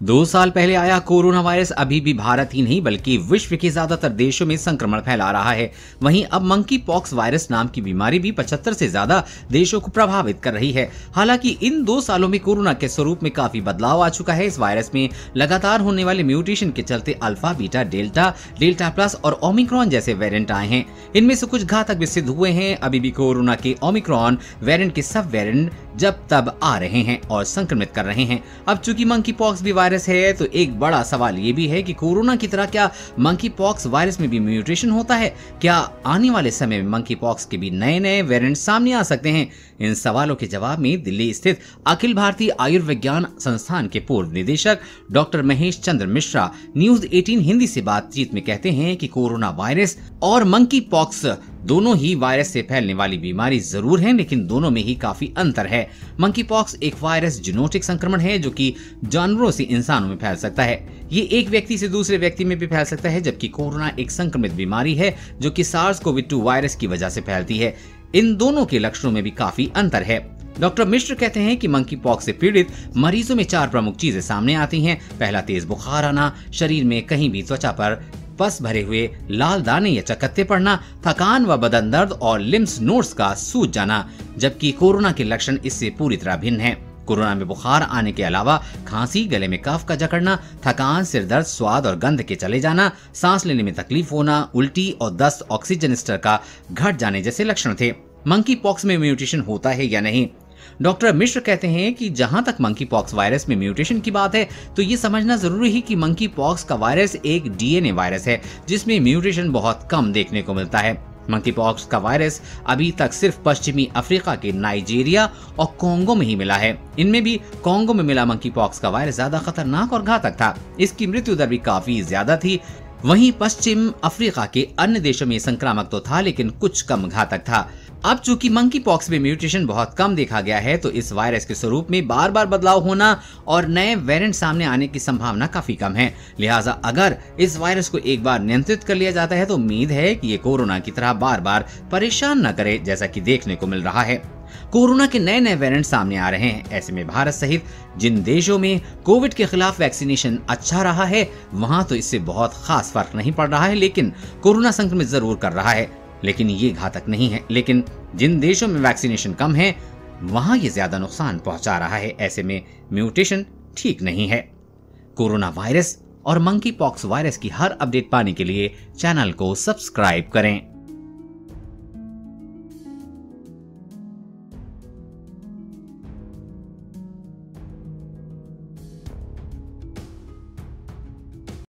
2 साल पहले आया कोरोना वायरस अभी भी भारत ही नहीं बल्कि विश्व के ज्यादातर देशों में संक्रमण फैला रहा है। वहीं अब मंकी पॉक्स वायरस नाम की बीमारी भी 75 से ज्यादा देशों को प्रभावित कर रही है। हालांकि इन 2 सालों में कोरोना के स्वरूप में काफी बदलाव आ चुका है। इस वायरस में लगातार होने वाले म्यूटेशन के चलते alpha, beta, delta, delta plus और ओमिक्रॉन जैसे वेरिएंट आए हैं। इनमें से कुछ घातक भी सिद्ध हुए हैं। अभी भी कोरोना के ओमिक्रॉन वेरिएंट के सब वेरिएंट जब तब आ रहे हैं और संक्रमित कर रहे हैं। अब चूंकि मंकी पॉक्स भी वायरस है तो एक बड़ा सवाल ये भी है कि कोरोना की तरह क्या मंकी पॉक्स वायरस में भी म्यूटेशन होता है? क्या आने वाले समय में मंकी पॉक्स के भी नए नए वेरिएंट सामने आ सकते हैं? इन सवालों के जवाब में दिल्ली स्थित अखिल भारतीय आयुर्विज्ञान संस्थान के पूर्व निदेशक डॉक्टर महेश चंद्र मिश्रा न्यूज 18 हिंदी से बातचीत में कहते हैं कि कोरोना वायरस और मंकी पॉक्स दोनों ही वायरस से फैलने वाली बीमारी जरूर हैं, लेकिन दोनों में ही काफी अंतर है। मंकी पॉक्स एक वायरस जीनोटिक संक्रमण है जो कि जानवरों से इंसानों में फैल सकता है। ये एक व्यक्ति से दूसरे व्यक्ति में भी फैल सकता है, जबकि कोरोना एक संक्रमित बीमारी है जो कि SARS-CoV-2 वायरस की वजह से फैलती है। इन दोनों के लक्षणों में भी काफी अंतर है। डॉक्टर मिश्र कहते हैं कि मंकी पॉक्स से पीड़ित मरीजों में 4 प्रमुख चीजें सामने आती हैं। पहला, तेज बुखार आना, शरीर में कहीं भी त्वचा पर पस भरे हुए लाल दाने या चकत्ते पड़ना, थकान व बदन दर्द और लिम्स नोड्स का सूज जाना, जबकि कोरोना के लक्षण इससे पूरी तरह भिन्न हैं। कोरोना में बुखार आने के अलावा खांसी, गले में कफ का जकड़ना, थकान, सिर दर्द, स्वाद और गंध के चले जाना, सांस लेने में तकलीफ होना, उल्टी और दस्त, ऑक्सीजन स्तर का घट जाने जैसे लक्षण थे। मंकी पॉक्स में म्यूटेशन होता है या नहीं? डॉक्टर मिश्र कहते हैं कि जहां तक मंकी पॉक्स वायरस में म्यूटेशन की बात है तो ये समझना जरूरी है कि मंकी पॉक्स का वायरस एक डीएनए वायरस है जिसमें म्यूटेशन बहुत कम देखने को मिलता है। मंकी पॉक्स का वायरस अभी तक सिर्फ पश्चिमी अफ्रीका के नाइजीरिया और कोंगो में ही मिला है। इनमें भी कोंगो में मिला मंकी पॉक्स का वायरस ज्यादा खतरनाक और घातक था। इसकी मृत्यु दर भी काफी ज्यादा थी। वहीं पश्चिम अफ्रीका के अन्य देशों में संक्रामक तो था लेकिन कुछ कम घातक था। अब चूंकि मंकी पॉक्स में म्यूटेशन बहुत कम देखा गया है तो इस वायरस के स्वरूप में बार बार बदलाव होना और नए वेरिएंट सामने आने की संभावना काफी कम है। लिहाजा अगर इस वायरस को एक बार नियंत्रित कर लिया जाता है तो उम्मीद है कि ये कोरोना की तरह बार बार परेशान न करे, जैसा कि देखने को मिल रहा है। कोरोना के नए नए वेरिएंट सामने आ रहे हैं। ऐसे में भारत सहित जिन देशों में कोविड के खिलाफ वैक्सीनेशन अच्छा रहा है वहां तो इससे बहुत खास फर्क नहीं पड़ रहा है, लेकिन कोरोना संक्रमित जरूर कर रहा है, लेकिन ये घातक नहीं है। लेकिन जिन देशों में वैक्सीनेशन कम है वहां ये ज्यादा नुकसान पहुंचा रहा है। ऐसे में म्यूटेशन ठीक नहीं है। कोरोना वायरस और मंकी पॉक्स वायरस की हर अपडेट पाने के लिए चैनल को सब्सक्राइब करें।